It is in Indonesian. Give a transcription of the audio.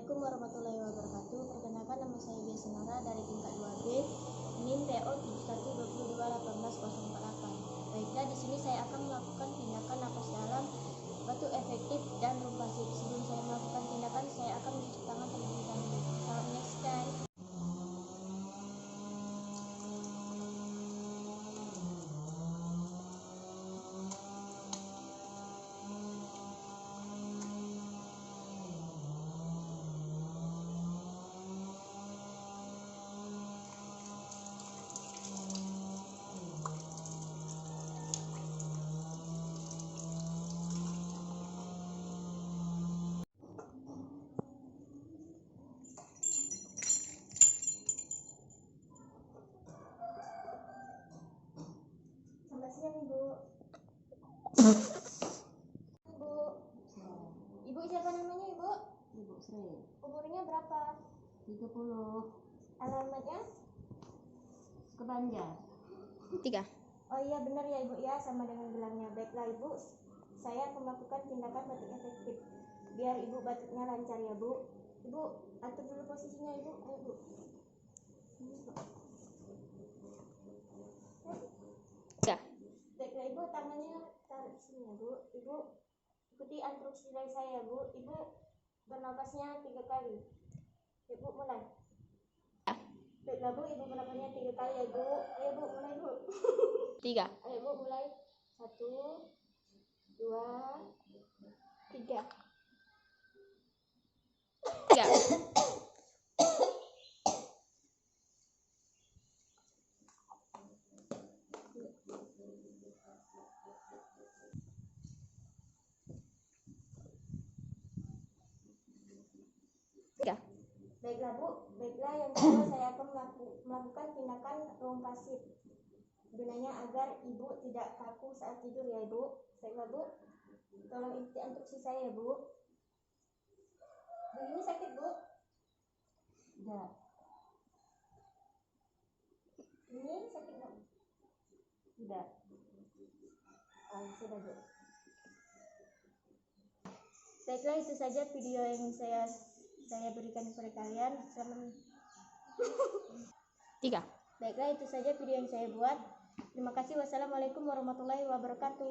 Assalamualaikum warahmatullahi wabarakatuh. Perkenalkan, nama saya Gia Senara dari tingkat 2B, NIM PO 71221848. Baiklah, di sini saya akan melakukan tindakan napas dalam, batu efektif dan lumpasif. Sebelum saya melakukan tindakan, saya akan mencuci tangan terlebih dahulu. Salam menyaksikan. Selamat siang, Ibu. Ibu siapa namanya, Ibu? Ibu Sri. Umurnya berapa? 30. Alamatnya? Kebanjar. 3. Oh iya, benar ya Ibu ya, sama dengan gelangnya. Baiklah Ibu, saya akan melakukan tindakan batuk efektif biar Ibu batuknya lancar ya Bu. Ibu atur dulu posisinya Ibu. Ayo Bu. Baiklah Ibu, tangannya taruh di sini ya Bu. Ibu ikuti instruksi dari saya Bu. Ibu bernapasnya 3 kali. Ibu mulai. Baiklah Bu, Ibu bernapasnya 3 kali ya Bu. Ayo Bu, mulai Bu. 3. Ayo Bu, mulai. 1, 2, 3. 3. Baiklah Bu, baiklah yang kedua saya akan melakukan tindakan rompasif. Gunanya agar Ibu tidak kaku saat tidur ya Ibu. Baiklah Bu, tolong ikuti instruksi saya ya Bu. Begini sakit Bu? Tidak. Ini sakit nggak? Tidak. Oh, sudah Bu. Baiklah, itu saja video yang saya berikan kepada kalian. Selamat. 3. Baiklah, itu saja video yang saya buat. Terima kasih. Wassalamualaikum warahmatullahi wabarakatuh.